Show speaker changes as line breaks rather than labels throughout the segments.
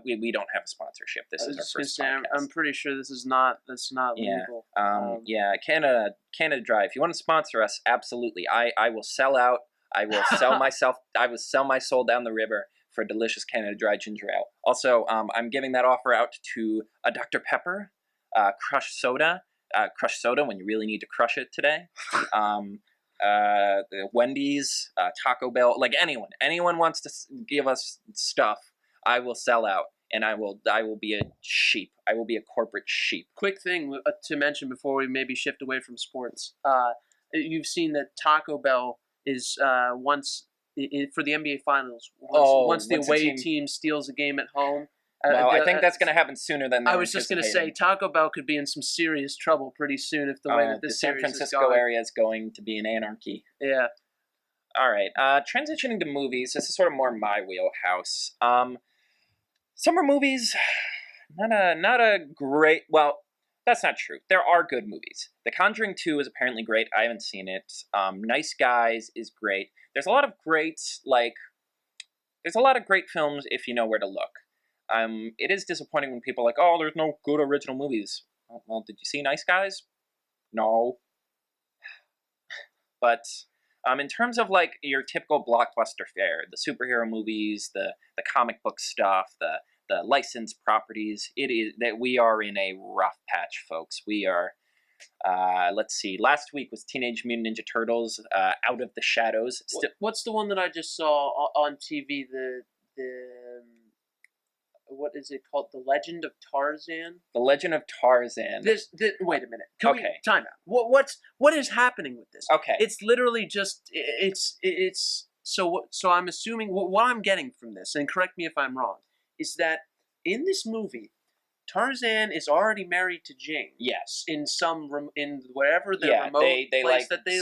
We don't have a sponsorship. This is our first podcast.
I'm pretty sure that's not legal.
Yeah. Canada Dry. If you want to sponsor us, absolutely. I will sell out. I will sell myself. I will sell my soul down the river for a delicious Canada Dry ginger ale. Also, I'm giving that offer out to a Dr. Pepper, crushed soda when you really need to crush it today. The Wendy's, Taco Bell, like anyone wants to give us stuff, I will sell out, and I will be a sheep. I will be a corporate sheep.
Quick thing to mention before we maybe shift away from sports. You've seen that Taco Bell is once for the NBA Finals. Once the away team steals a game at home.
Well, I think that's going to happen sooner than
I was just going to say. Taco Bell could be in some serious trouble pretty soon if the way that this
San Francisco area is going to be an anarchy.
Yeah.
All right. Transitioning to movies. This is sort of more my wheelhouse. Summer movies, not a great. Well, that's not true. There are good movies. The Conjuring 2 is apparently great. I haven't seen it. Nice Guys is great. There's a lot of great films if you know where to look. It is disappointing when people are like, oh, there's no good original movies. Well, did you see Nice Guys? No. But in terms of like your typical blockbuster fare, the superhero movies, the comic book stuff, the licensed properties, it is that we are in a rough patch, folks. We are. Let's see. Last week was Teenage Mutant Ninja Turtles, Out of the Shadows.
What's the one that I just saw on TV? The what is it called? The Legend of Tarzan.
The Legend of Tarzan.
Wait a minute. Time out. What is happening with this?
Okay.
It's literally just so I'm assuming what I'm getting from this, and correct me if I'm wrong, is that in this movie, Tarzan is already married to Jane.
Yes.
In wherever the remote place that they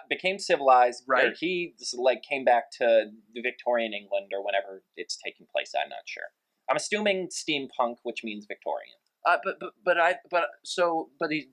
became civilized.
Right.
Or he came back to the Victorian England or whenever it's taking place. I'm not sure. I'm assuming steampunk, which means Victorian.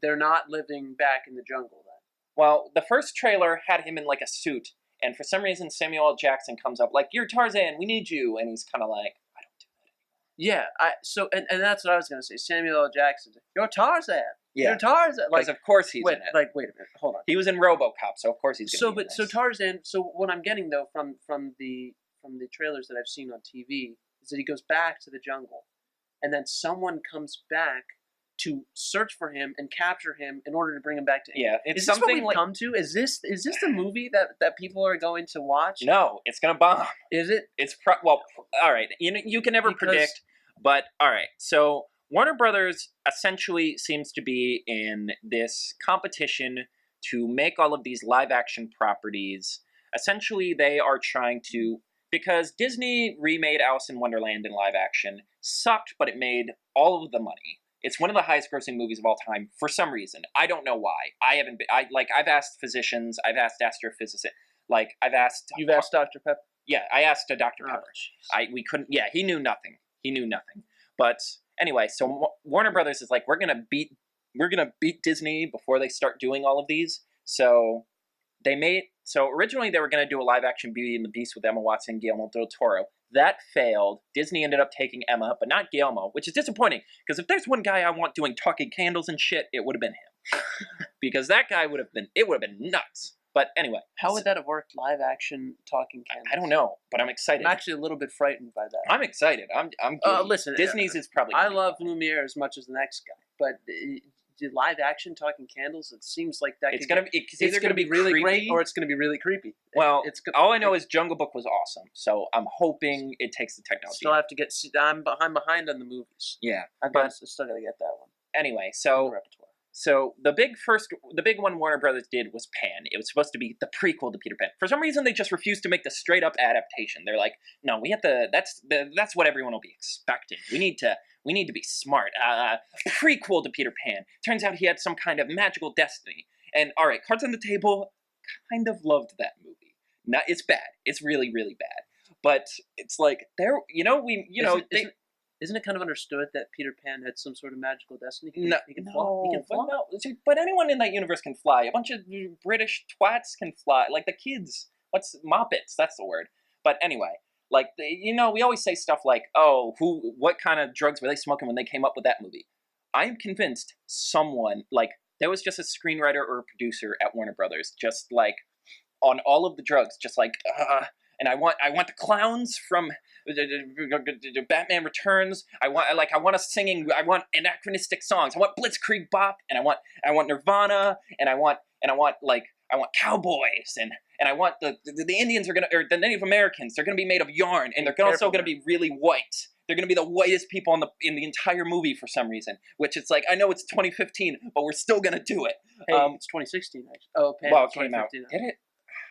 They're not living back in the jungle then.
Well, the first trailer had him in like a suit, and for some reason Samuel L. Jackson comes up like, "You're Tarzan, we need you," and he's kind of like, "I don't do that
Yeah,
anymore."
and that's what I was gonna say. Samuel L. Jackson, "You're Tarzan."
Yeah.
You're Tarzan.
Because of course he's in it.
Wait a minute. Hold on.
He was in RoboCop, so of course he's going to be in this.
So Tarzan. So what I'm getting though from the trailers that I've seen on TV is that he goes back to the jungle, and then someone comes back to search for him and capture him in order to bring him back to England.
Yeah, it's
is this
something
what we've come to? Is this the movie that people are going to watch?
No, it's going to bomb.
Is it?
It's all right. You can never predict, but all right. So Warner Brothers essentially seems to be in this competition to make all of these live-action properties. Essentially, they are trying to. Because Disney remade Alice in Wonderland in live action, sucked, but it made all of the money. It's one of the highest grossing movies of all time for some reason. I don't know why. I've asked physicians, I've asked astrophysicists,
You've asked Dr. Pepper?
Yeah, I asked Dr. Pepper. We couldn't. Yeah, he knew nothing. But anyway, so Warner Brothers is like, we're gonna beat Disney before they start doing all of these. So originally they were going to do a live-action Beauty and the Beast with Emma Watson and Guillermo del Toro. That failed. Disney ended up taking Emma, but not Guillermo, which is disappointing, because if there's one guy I want doing talking candles and shit, it would have been him. Because that guy would have been nuts. But anyway.
How would that have worked, live-action talking candles?
I don't know, but I'm excited.
I'm actually a little bit frightened by that.
I'm excited. I'm
listen.
Disney's is probably...
I love Lumiere as much as the next guy, but... live action talking candles, it seems like that
it's either going to be
really
creepy,
great or it's going to be really creepy.
Well, all I know is Jungle Book was awesome, so I'm hoping it takes the technology.
Still have to get. I'm behind on the movies.
Yeah,
I still got to get that one.
Anyway, so the big one Warner Brothers did was Pan. It was supposed to be the prequel to Peter Pan. For some reason, they just refused to make the straight up adaptation. They're like, no, we have to. That's what everyone will be expecting. We need to be smart. Prequel to Peter Pan. Turns out he had some kind of magical destiny. And all right, Cards on the Table, kind of loved that movie. It's bad. It's really, really bad. But it's like
Isn't it kind of understood that Peter Pan had some sort of magical destiny? He can fly.
No, but anyone in that universe can fly. A bunch of British twats can fly. Like the kids. Moppets? That's the word. But anyway, Like, we always say stuff like, "Oh, what kind of drugs were they smoking when they came up with that movie?" I am convinced someone, like, there was just a screenwriter or a producer at Warner Brothers, just like on all of the drugs, just like, and I want the clowns from the Batman Returns. I want anachronistic songs. I want Blitzkrieg Bop, and I want Nirvana, and I want cowboys, and I want the Indians or the Native Americans. They're gonna be made of yarn, and they're also gonna be really white. They're gonna be the whitest people in the entire movie for some reason. Which it's like, I know it's 2015, but we're still gonna do it.
Hey, it's 2016 actually. Oh, Pam,
well, it came out. Did it?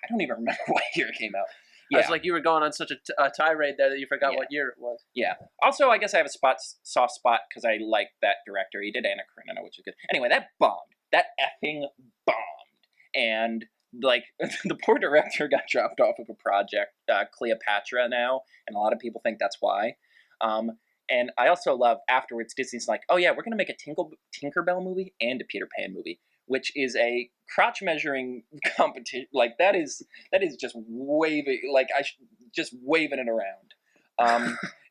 I don't even remember what year it came out.
Yeah. I was like, you were going on such a tirade there that you forgot what year it was.
Yeah. Also, I guess I have a soft spot because I like that director. He did Anna Karenina, which is good. Anyway, that bombed. That effing bombed. And, like, the poor director got dropped off of a project, Cleopatra now, and a lot of people think that's why. And I also love, afterwards, Disney's like, oh yeah, we're going to make a Tinkerbell movie and a Peter Pan movie, which is a crotch measuring competition. Like, that is just waving, like, just waving it around.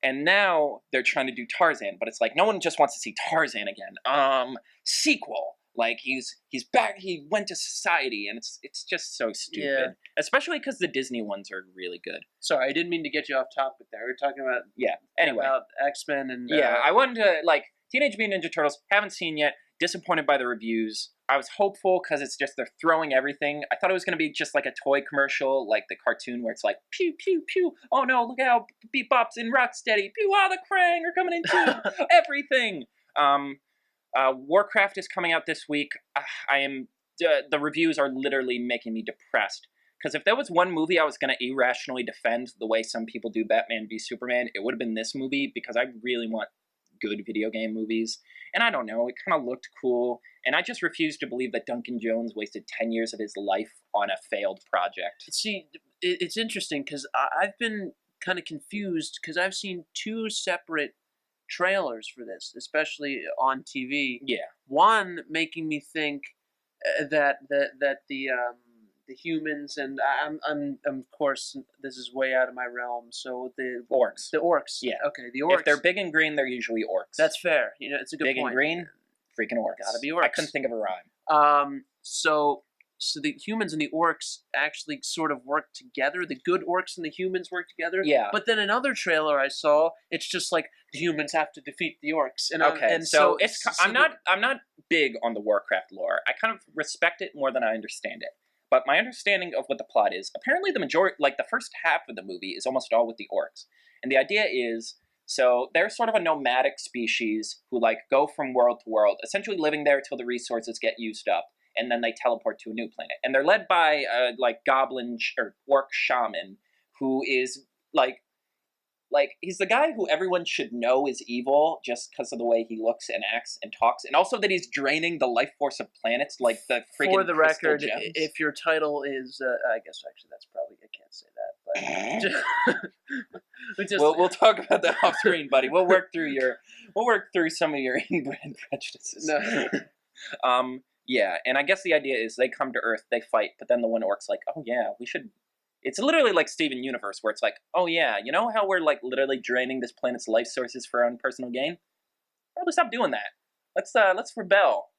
And now they're trying to do Tarzan, but it's like, no one just wants to see Tarzan again. Sequel. Like, he's back, he went to society, and it's just so stupid. Yeah. Especially because the Disney ones are really good.
Sorry, I didn't mean to get you off topic there. We were talking about...
Yeah, anyway.
About X-Men and...
Yeah, I wanted to, like, Teenage Mutant Ninja Turtles, haven't seen yet, disappointed by the reviews. I was hopeful because it's just, they're throwing everything. I thought it was going to be just like a toy commercial, like the cartoon where it's like, pew, pew, pew. Oh no, look how Bebop's and Rocksteady. Pew, the Krang are coming into everything. Warcraft is coming out this week. The reviews are literally making me depressed. Because if there was one movie I was going to irrationally defend the way some people do Batman v Superman, it would have been this movie, because I really want good video game movies. And I don't know, it kind of looked cool. And I just refuse to believe that Duncan Jones wasted 10 years of his life on a failed project.
See, it's interesting, because I've been kind of confused, because I've seen two separate trailers for this, especially on TV.
Yeah.
One making me think that the humans, and I'm of course, this is way out of my realm. So the
orcs.
The orcs.
Yeah.
Okay. The orcs.
If they're big and green, they're usually orcs.
That's fair. It's a good
big
point.
Big and green, freaking orcs.
Gotta be orcs.
I couldn't think of a rhyme.
So the humans and the orcs actually sort of work together. The good orcs and the humans work together.
Yeah.
But then another trailer I saw, it's just like the humans have to defeat the orcs. And
so I'm not big on the Warcraft lore. I kind of respect it more than I understand it. But my understanding of what the plot is, apparently the majority, like the first half of the movie, is almost all with the orcs. And the idea is, so they're sort of a nomadic species who like go from world to world, essentially living there till the resources get used up. And then they teleport to a new planet. And they're led by like goblin or orc shaman, who is like he's the guy who everyone should know is evil just because of the way he looks and acts and talks, and also that he's draining the life force of planets like the freaking. For the record, gems.
If your title is, I guess actually that's probably, I can't say that, but
we'll talk about that off screen, buddy. We'll work through some of your inbred prejudices.
No.
Yeah, and I guess the idea is they come to Earth, they fight, but then the one orc's like, oh yeah, we should... It's literally like Steven Universe, where it's like, oh yeah, you know how we're like literally draining this planet's life sources for our own personal gain? Probably stop doing that. Let's rebel.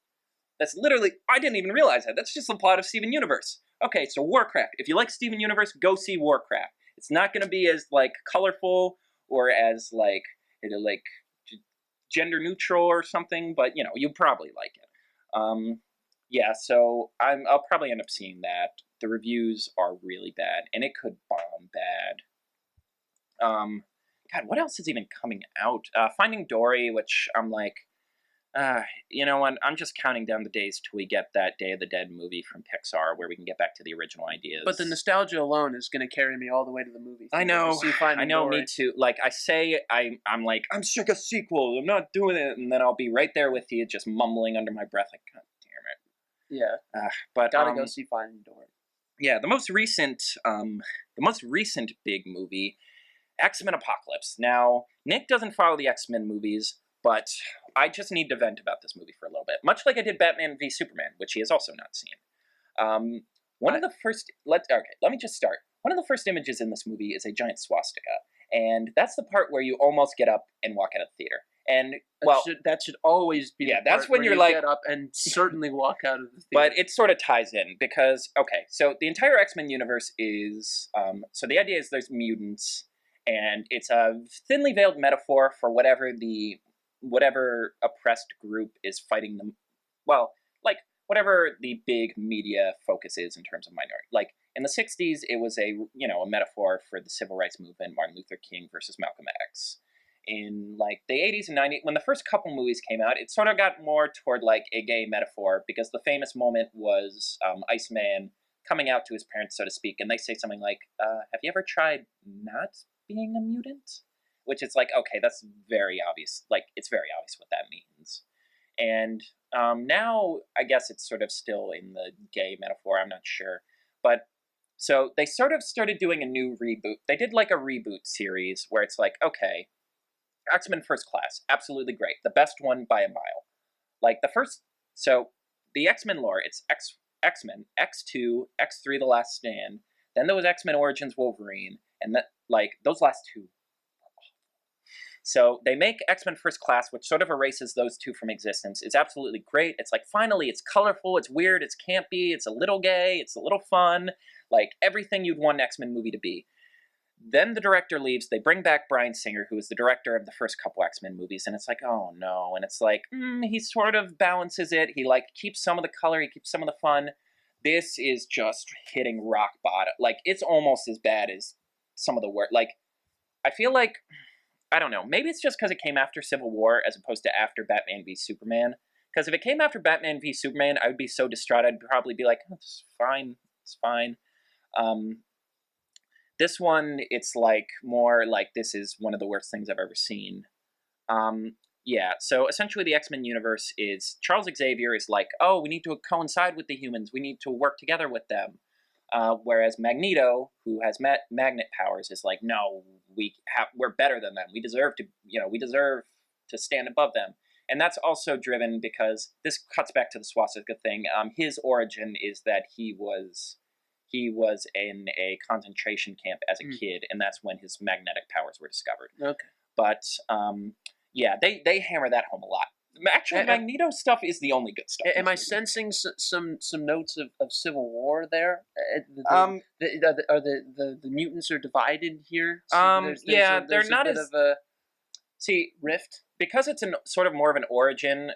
That's literally... I didn't even realize that. That's just the plot of Steven Universe. Okay, so Warcraft. If you like Steven Universe, go see Warcraft. It's not going to be as like colorful or as like gender neutral or something, but you probably like it. Yeah, so I'll probably end up seeing that. The reviews are really bad, and it could bomb bad. God, what else is even coming out? Finding Dory, which I'm like, you know what? I'm just counting down the days till we get that Day of the Dead movie from Pixar, where we can get back to the original ideas.
But the nostalgia alone is going to carry me all the way to the movie.
I know, Dory. Me too. Like, I say, I'm like, I'm sick of sequels, I'm not doing it, and then I'll be right there with you, just mumbling under my breath, like, God damn it.
Yeah,
but
gotta go see Finding Dory.
Yeah, the most recent big movie, X-Men Apocalypse. Now, Nick doesn't follow the X-Men movies, but I just need to vent about this movie for a little bit, much like I did Batman v Superman, which he has also not seen. Let me just start. One of the first images in this movie is a giant swastika, And that's the part where you almost get up and walk out of the theater. And well,
that should always be
yeah,
the
that's
part
when
where
you're
you
like,
get up and certainly walk out of the theater.
but it sort of ties in because, okay, so the entire X-Men universe is, so the idea is there's mutants, and it's a thinly veiled metaphor for whatever oppressed group is fighting them. Well, like whatever the big media focus is in terms of minority. Like in the 60s, it was a metaphor for the civil rights movement, Martin Luther King versus Malcolm X. In like the 80s and 90s, when the first couple movies came out, it sort of got more toward like a gay metaphor because the famous moment was Iceman coming out to his parents, so to speak, and they say something like, have you ever tried not being a mutant? Which is like, okay, that's very obvious. Like, it's very obvious what that means. And now, I guess it's sort of still in the gay metaphor, I'm not sure. But so they sort of started doing a new reboot. They did like a reboot series where it's like, okay, X-Men First Class, absolutely great. The best one by a mile. Like the first, so the X-Men lore, it's X-Men, X2, X3 The Last Stand, then there was X-Men Origins Wolverine, and that, like, those last two. So they make X-Men First Class, which sort of erases those two from existence. It's absolutely great. It's like, finally, it's colorful, it's weird, it's campy, it's a little gay, it's a little fun, like everything you'd want an X-Men movie to be. Then the director leaves. They bring back Bryan Singer, who was the director of the first couple X-Men movies, and it's like, oh no. And it's like, he sort of balances it. He like keeps some of the color, he keeps some of the fun. This is just hitting rock bottom. Like, it's almost as bad as some of the work. Like, I feel like, I don't know, maybe it's just because it came after Civil War as opposed to after Batman v Superman. Because if it came after Batman v Superman, I would be so distraught. I'd probably be like, oh, it's fine, it's fine. This one, it's like more like this is one of the worst things I've ever seen. Yeah, so essentially the X-Men universe is Charles Xavier is like, oh, we need to coincide with the humans. We need to work together with them. Whereas Magneto, who has magnet powers, is like, no, we're better than them. We deserve to stand above them. And that's also driven because this cuts back to the swastika thing. His origin is that he was in a concentration camp as a kid, and that's when his magnetic powers were discovered.
Okay.
But yeah, they hammer that home a lot. Actually, Magneto stuff is the only good stuff.
Am I sensing some notes of Civil War there? Are the mutants are divided here? So there's
they're not as
of a
rift because it's sort of more of an origin.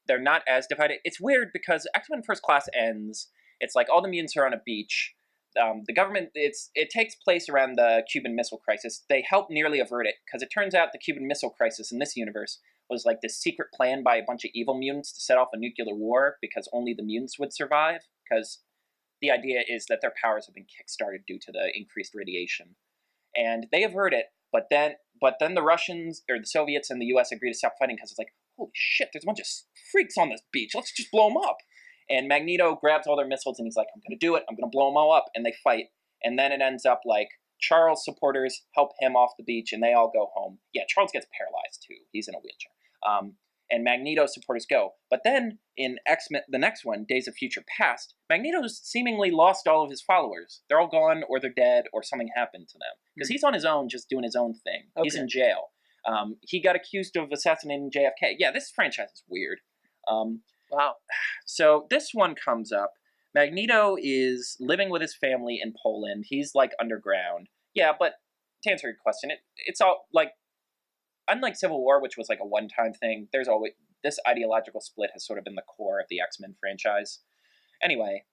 They're not as divided. It's weird because X-Men First Class ends. It's like all the mutants are on a beach. The government, it takes place around the Cuban Missile Crisis. They help nearly avert it, because it turns out the Cuban Missile Crisis in this universe was like this secret plan by a bunch of evil mutants to set off a nuclear war, because only the mutants would survive, because the idea is that their powers have been kickstarted due to the increased radiation. And they avert it, but then the Russians, or the Soviets and the US agree to stop fighting, because it's like, holy shit, there's a bunch of freaks on this beach, let's just blow them up. And Magneto grabs all their missiles and he's like, I'm going to do it. I'm going to blow them all up. And they fight. And then it ends up like Charles' supporters help him off the beach and they all go home. Yeah, Charles gets paralyzed too. He's in a wheelchair. And Magneto's supporters go. But then in X-Men, the next one, Days of Future Past, Magneto's seemingly lost all of his followers. They're all gone or they're dead or something happened to them. Because he's on his own just doing his own thing. Okay. He's in jail. He got accused of assassinating JFK. Yeah, this franchise is weird.
Wow.
So this one comes up. Magneto is living with his family in Poland. He's like underground. Yeah, but to answer your question, it's all like, unlike Civil War, which was like a one-time thing, there's always this ideological split has sort of been the core of the X-Men franchise. Anyway,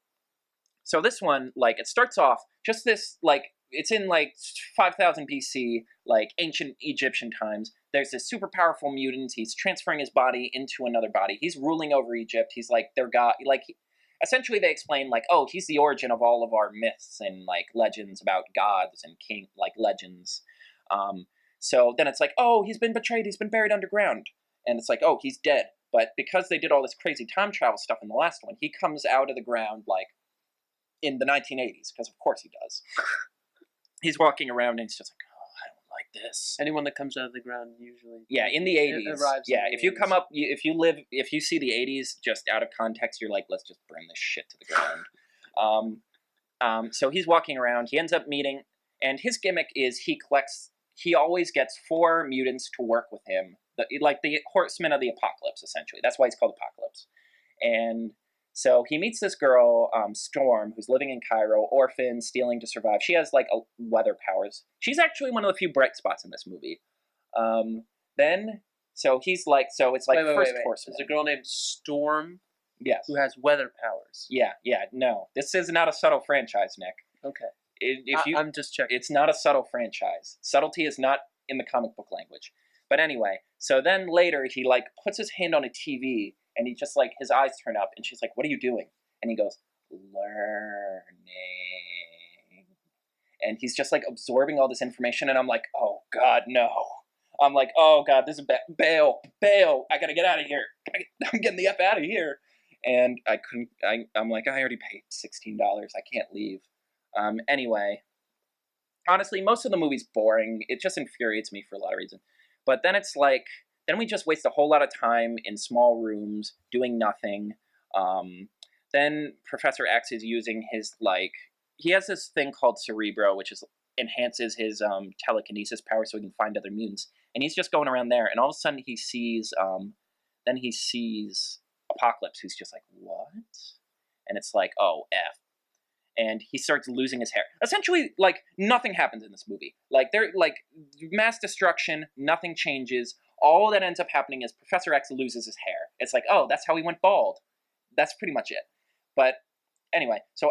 so this one, like, it starts off just this, like, it's in like 5000 BC, like ancient Egyptian times. There's this super powerful mutant. He's transferring his body into another body. He's ruling over Egypt. He's like their god. Like, essentially, they explain like, oh, he's the origin of all of our myths and like legends about gods and king like legends. So then it's like, oh, he's been betrayed. He's been buried underground, and it's like, oh, he's dead. But because they did all this crazy time travel stuff in the last one, he comes out of the ground like in the 1980s, because of course he does. He's walking around and he's just like, oh, I don't like this.
Anyone that comes out of the ground usually.
Yeah, in the 80s. Yeah, if you
80s.
come up, if you see the 80s just out of context, you're like, let's just burn this shit to the ground. So he's walking around. He ends up meeting, and his gimmick is he he always gets 4 mutants to work with him, like the Horsemen of the Apocalypse, essentially. That's why he's called Apocalypse. And so he meets this girl, Storm, who's living in Cairo, orphan, stealing to survive. She has like weather powers. She's actually one of the few bright spots in this movie. Then, so he's like, so it's like first Horseman.
There's a girl named Storm.
Yes.
Who has weather powers.
Yeah. No, this is not a subtle franchise, Nick.
Okay.
I'm
just checking.
It's not a subtle franchise. Subtlety is not in the comic book language. But anyway, so then later he like puts his hand on a TV and he just like his eyes turn up and she's like, "What are you doing?" And he goes, "Learning." And he's just like absorbing all this information and I'm like, "Oh God, no." I'm like, "Oh God, this is bail. I gotta get out of here. I'm getting the F out of here." And I couldn't. I'm like, I already paid $16. I can't leave. Anyway, honestly, most of the movie's boring. It just infuriates me for a lot of reasons. But then it's like, then we just waste a whole lot of time in small rooms doing nothing. Then Professor X is using his, like, he has this thing called Cerebro, which is enhances his telekinesis power so he can find other mutants. And he's just going around there, and all of a sudden he sees, then he sees Apocalypse, who's just like, "What?" And it's like, "Oh, F." And he starts losing his hair. Essentially, like, nothing happens in this movie. Like, they're, like, mass destruction, nothing changes. All that ends up happening is Professor X loses his hair. It's like, oh, that's how he went bald. That's pretty much it. But, anyway, so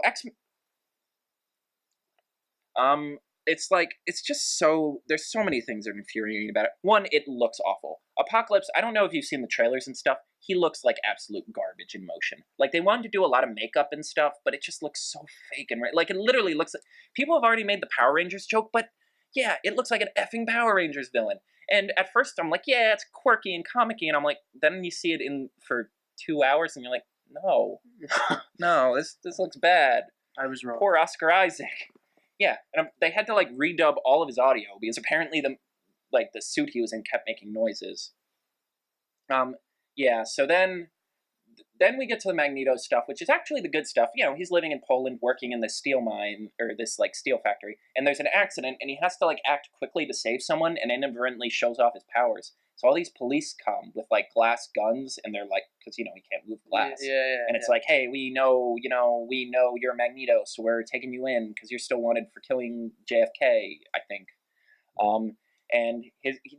it's like, it's just so, there's so many things that are infuriating about it. One, it looks awful. Apocalypse, I don't know if you've seen the trailers and stuff, he looks like absolute garbage in motion. Like, they wanted to do a lot of makeup and stuff, but it just looks so fake and like, it literally looks like, people have already made the Power Rangers joke, but yeah, it looks like an effing Power Rangers villain. And at first I'm like, yeah, it's quirky and comic-y, and I'm like, then you see it for 2 hours and you're like, no, no, this looks bad.
I was wrong.
Poor Oscar Isaac. Yeah, and they had to like redub all of his audio because apparently the suit he was in kept making noises. Yeah, so then we get to the Magneto stuff, which is actually the good stuff. You know, he's living in Poland, working in this steel mine or this like steel factory, and there's an accident, and he has to like act quickly to save someone, and inadvertently shows off his powers. So all these police come with like glass guns, and they're like, because you know he can't move glass, and it's like, hey, we know you're Magneto, so we're taking you in because you're still wanted for killing JFK, I think. And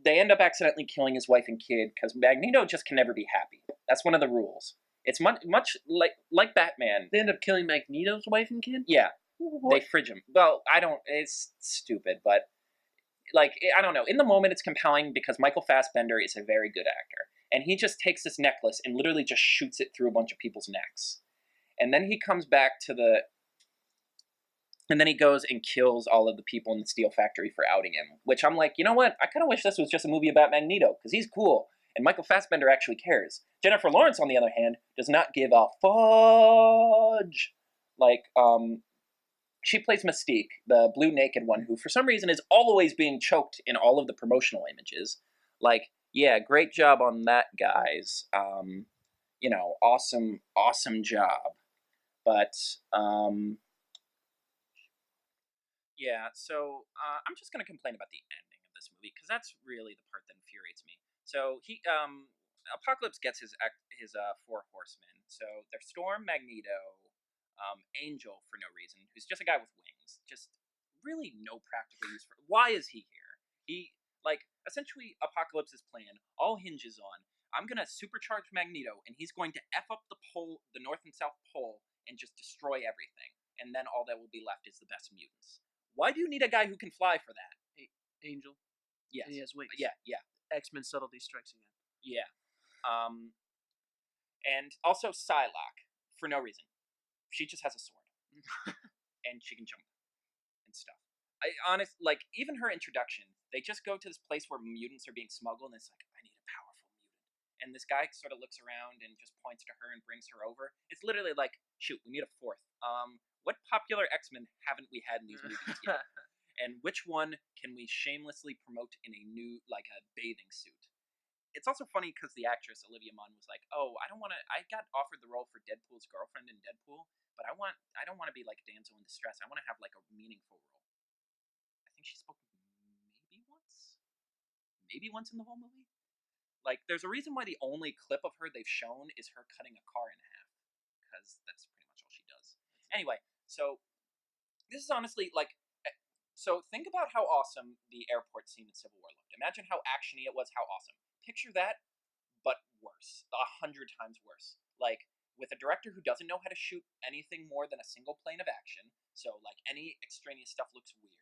they end up accidentally killing his wife and kid because Magneto just can never be happy. That's one of the rules. It's much like Batman.
They end up killing Magneto's wife and kid?
Yeah.
What?
They fridge him. Well, it's stupid, but like, I don't know. In the moment, it's compelling because Michael Fassbender is a very good actor. And he just takes this necklace and literally just shoots it through a bunch of people's necks. And then he comes back and then he goes and kills all of the people in the steel factory for outing him. Which I'm like, you know what? I kind of wish this was just a movie about Magneto, because he's cool. And Michael Fassbender actually cares. Jennifer Lawrence, on the other hand, does not give a fudge. Like, she plays Mystique, the blue naked one, who for some reason is always being choked in all of the promotional images. Like, yeah, great job on that, guys. You know, awesome job. But, yeah, so I'm just going to complain about the ending of this movie, because that's really the part that infuriates me. So Apocalypse gets his 4 horsemen. So they're Storm, Magneto, Angel for no reason, who's just a guy with wings. Just really no practical use for. Why is he here? Essentially, Apocalypse's plan all hinges on, I'm gonna supercharge Magneto, and he's going to F up the North and South Pole, and just destroy everything. And then all that will be left is the best mutants. Why do you need a guy who can fly for that?
Angel.
Yes.
And he has wings.
Yeah.
X-Men subtlety strikes again.
Yeah. And also Psylocke, for no reason. She just has a sword. And she can jump and stuff. Even her introduction, they just go to this place where mutants are being smuggled, and it's like, I need a powerful mutant. And this guy sort of looks around and just points to her and brings her over. It's literally like, shoot, we need a 4th. What popular X-Men haven't we had in these movies yet? And which one can we shamelessly promote in a new, like, a bathing suit? It's also funny because the actress Olivia Munn was like, "Oh, I got offered the role for Deadpool's girlfriend in Deadpool, but I don't want to be like a damsel in distress. I want to have like a meaningful role." I think she spoke maybe once. maybe once in the whole movie. Like, there's a reason why the only clip of her they've shown is her cutting a car in half, because that's pretty much all she does. Anyway, so this is honestly like, so think about how awesome the airport scene in Civil War looked. Imagine how actiony it was, how awesome. Picture that, but worse, 100 times worse. Like, with a director who doesn't know how to shoot anything more than a single plane of action, so like any extraneous stuff looks weird.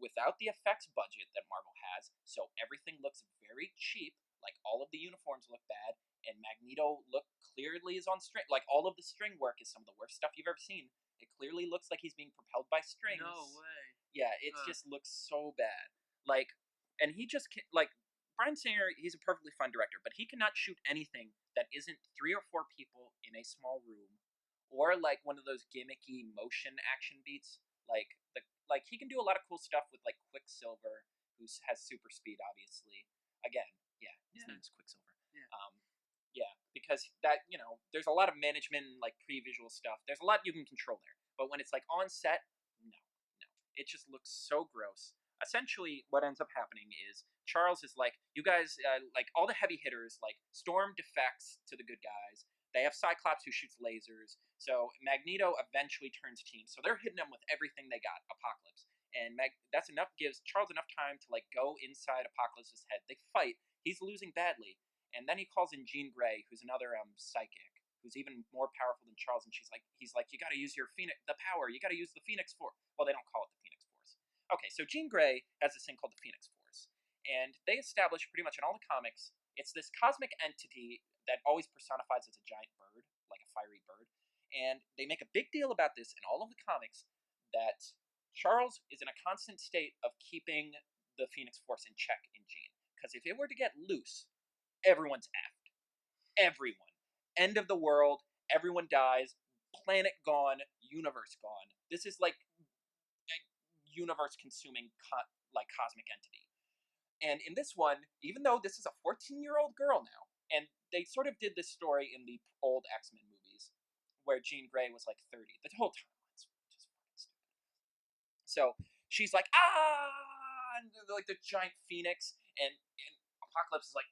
Without the effects budget that Marvel has, so everything looks very cheap. Like, all of the uniforms look bad, and Magneto look clearly is on string. Like, all of the string work is some of the worst stuff you've ever seen. It clearly looks like he's being propelled by strings.
No way.
Yeah, it just looks so bad. Like, and he just like, Bryan Singer, he's a perfectly fine director, but he cannot shoot anything that isn't 3 or 4 people in a small room, or like one of those gimmicky motion action beats. Like he can do a lot of cool stuff with like Quicksilver, who has super speed, obviously. Again, yeah, his name is Quicksilver.
Yeah.
Yeah, because that, there's a lot of management and like pre-visual stuff. There's a lot you can control there, but when it's like on set, no, it just looks so gross. Essentially, what ends up happening is Charles is like, you guys, like all the heavy hitters, like Storm defects to the good guys. They have Cyclops who shoots lasers. So Magneto eventually turns team. So they're hitting them with everything they got. Apocalypse, and that's enough. Gives Charles enough time to like go inside Apocalypse's head. They fight. He's losing badly, and then he calls in Jean Grey, who's another psychic, who's even more powerful than Charles. And he's like, you got to use the power. You got to use the Phoenix Force. Well, they don't call it the Phoenix Force. Okay, so Jean Grey has this thing called the Phoenix Force, and they establish pretty much in all the comics, it's this cosmic entity that always personifies as a giant bird, like a fiery bird. And they make a big deal about this in all of the comics, that Charles is in a constant state of keeping the Phoenix Force in check in Jean. Because if it were to get loose, everyone's effed. Everyone. End of the world, everyone dies, planet gone, universe gone. This is like a universe-consuming cosmic entity. And in this one, even though this is a 14-year-old girl now, and they sort of did this story in the old X-Men movies, where Jean Grey was like 30. The whole timeline's just fucking stupid. So she's like, and like the giant phoenix, and Apocalypse is like,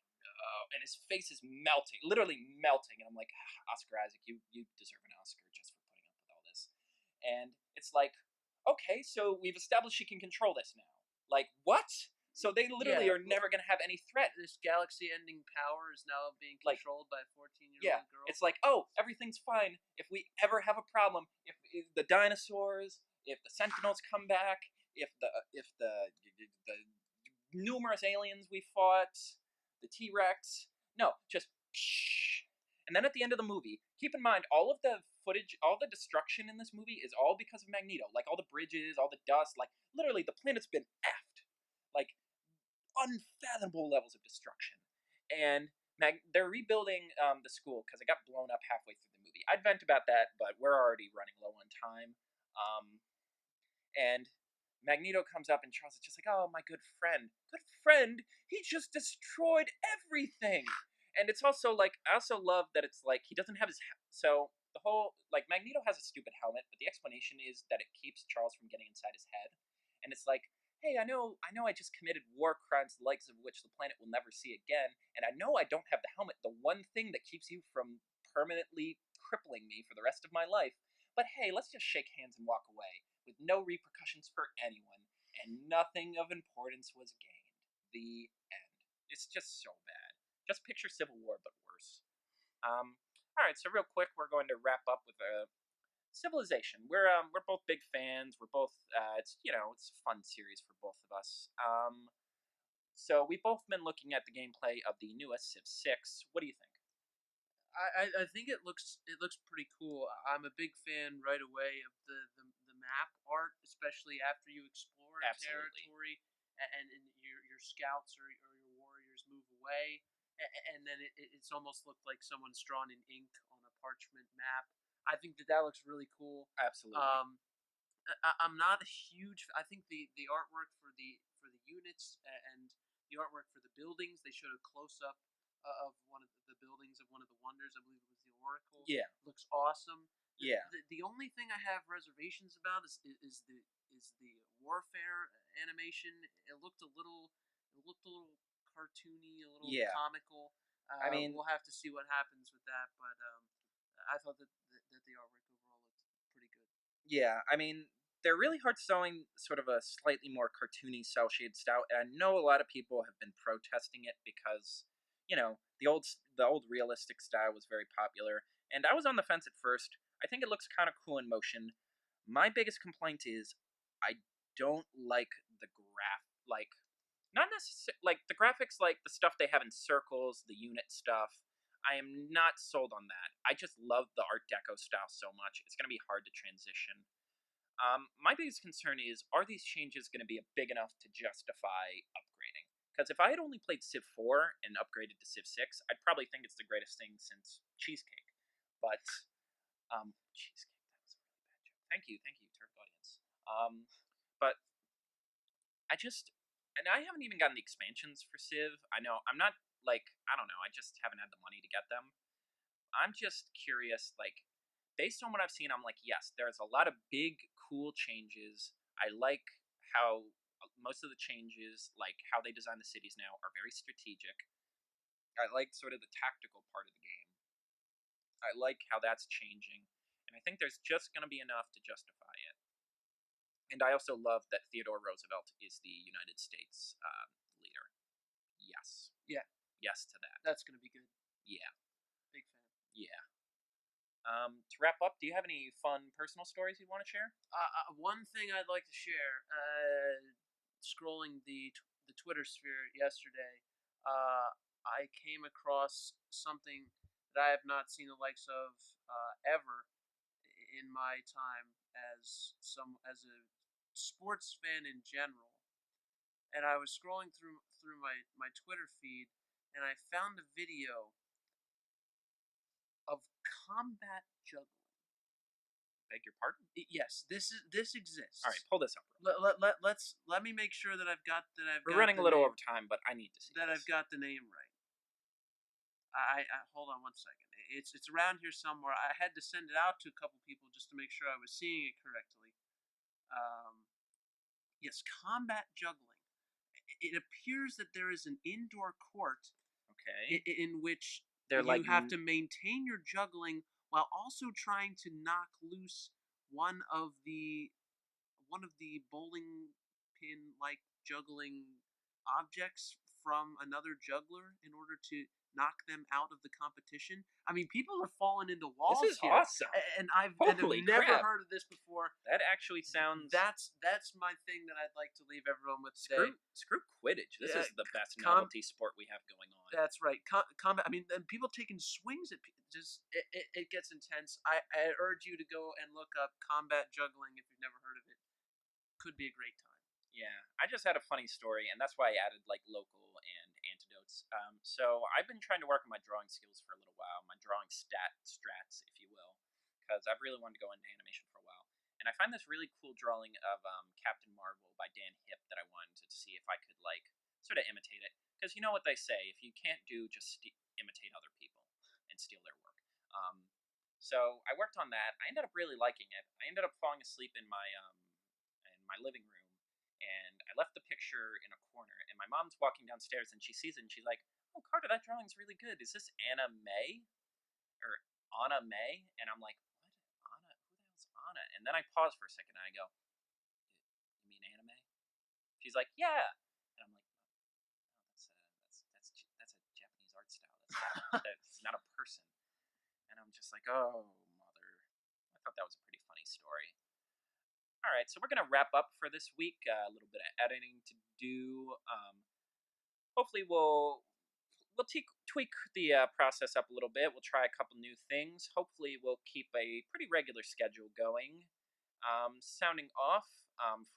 and his face is melting, literally melting. And I'm like, Oscar Isaac, you deserve an Oscar just for putting up with all this. And it's like, okay, so we've established she can control this now. Like, what? So they literally are never going to have any threat.
This galaxy-ending power is now being controlled by a 14-year-old girl.
It's like, oh, everything's fine. If we ever have a problem, if the dinosaurs, if the Sentinels come back, if the numerous aliens we fought, the T-Rex, no, just shh. And then at the end of the movie, keep in mind, all of the footage, all the destruction in this movie is all because of Magneto. Like, all the bridges, all the dust, like, literally, the planet's been effed. Like, unfathomable levels of destruction. And they're rebuilding the school because it got blown up halfway through the movie. I'd vent about that, but we're already running low on time. And Magneto comes up, and Charles is just like, oh, my good friend. Good friend? He just destroyed everything! And it's also, like, I also love that it's, like, he doesn't have his... So, the whole... Like, Magneto has a stupid helmet, but the explanation is that it keeps Charles from getting inside his head. And it's like, hey, I know I just committed war crimes the likes of which the planet will never see again, and I know I don't have the helmet, the one thing that keeps you from permanently crippling me for the rest of my life. But hey, let's just shake hands and walk away, with no repercussions for anyone, and nothing of importance was gained. The end. It's just so bad. Just picture Civil War, but worse. Alright, so real quick, we're going to wrap up with Civilization. We're both big fans. We're both it's a fun series for both of us. So we've both been looking at the gameplay of the newest Civ 6. What do you think?
I think it looks pretty cool. I'm a big fan right away of the map art, especially after you explore a territory and your scouts or your warriors move away, and then it's almost looked like someone's drawn in ink on a parchment map. I think that looks really cool.
Absolutely.
I'm not a huge. I think the artwork for the units and the artwork for the buildings. They showed a close up of one of the buildings of one of the wonders. I believe it was the Oracle.
Yeah,
looks awesome.
Yeah.
The only thing I have reservations about is the warfare animation. It looked a little It looked a little cartoony, a little
Yeah.
comical.
I mean,
We'll have to see what happens with that, but I thought that the artwork overall looked pretty good.
yeah, I mean, they're really hard selling sort of a slightly more cartoony cell shade style, and I know a lot of people have been protesting it because, the old realistic style was very popular, and I was on the fence at first. I think it looks kind of cool in motion. My biggest complaint is I don't like the like not necessarily like the graphics, like the stuff they have in circles, the unit stuff. I am not sold on that. I just love the Art Deco style so much. It's going to be hard to transition. My biggest concern is, are these changes going to be big enough to justify upgrading? Because if I had only played Civ 4 and upgraded to Civ 6, I'd probably think it's the greatest thing since Cheesecake. But, Cheesecake, that was a really bad joke. Thank you, Turk audience. But and I haven't even gotten the expansions for Civ. I know, I'm not, I don't know, I just haven't had the money to get them. I'm just curious, based on what I've seen, I'm like, yes, there's a lot of big, cool changes. I like how most of the changes, like how they design the cities now, are very strategic. I like sort of the tactical part of the game. I like how that's changing. And I think there's just going to be enough to justify it. And I also love that Theodore Roosevelt is the United States leader. Yes.
Yeah.
Yes to that.
That's going to be good.
Yeah.
Big fan.
Yeah. To wrap up, do you have any fun personal stories you'd want to share?
One thing I'd like to share, scrolling the Twitter sphere yesterday, I came across something that I have not seen the likes of ever in my time as a sports fan in general. And I was scrolling through my Twitter feed, and I found a video of combat juggling.
Beg your pardon?
Yes, this exists.
All right, pull this up.
Let me make sure that
We're running a little over time, but I need to see
that
this.
I've got the name right. I hold on one second. It's around here somewhere. I had to send it out to a couple people just to make sure I was seeing it correctly. Yes, combat juggling. It appears that there is an indoor court,
okay,
in which
they're
you have to maintain your juggling while also trying to knock loose one of the bowling pin like juggling objects from another juggler in order to knock them out of the competition. I mean, people are falling into walls.
This is
here,
awesome,
and I've
Holy
never
crap.
heard of this before.
That actually sounds.
That's my thing that I'd like to leave everyone with today.
Screw Quidditch. This is the best novelty sport we have going on.
That's right. Combat. I mean, and people taking swings at it gets intense. I urge you to go and look up combat juggling if you've never heard of it. Could be a great time.
Yeah, I just had a funny story, and that's why I added local and antidotes. So I've been trying to work on my drawing skills for a little while, my drawing strats, if you will, because I've really wanted to go into animation for a while. And I find this really cool drawing of Captain Marvel by Dan Hip that I wanted to see if I could sort of imitate it, because you know what they say: if you can't do, just imitate other people and steal their work. So I worked on that. I ended up really liking it. I ended up falling asleep in my living room. And I left the picture in a corner, and my mom's walking downstairs, and she sees it, and she's like, "Oh, Carter, that drawing's really good. Is this Anna May? Or Anna May?" And I'm like, "What? Anna? Who the hell's Anna?" And then I pause for a second, and I go, "You mean anime?" She's like, "Yeah." And I'm like, "Oh, that's a Japanese art style. That's not a person." And I'm just like, "Oh, mother." I thought that was a pretty funny story. All right, so we're gonna wrap up for this week. A little bit of editing to do. Hopefully, we'll tweak the process up a little bit. We'll try a couple new things. Hopefully, we'll keep a pretty regular schedule going. Sounding off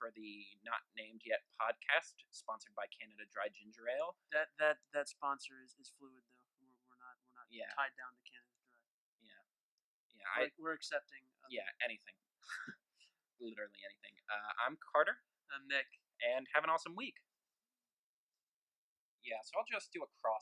for the Not Named Yet podcast, sponsored by Canada Dry Ginger Ale.
That sponsor is fluid though. We're not tied down to Canada Dry.
Yeah.
We're accepting.
Anything. Literally anything. I'm Carter.
I'm Nick.
And have an awesome week. Yeah, so I'll just do a cross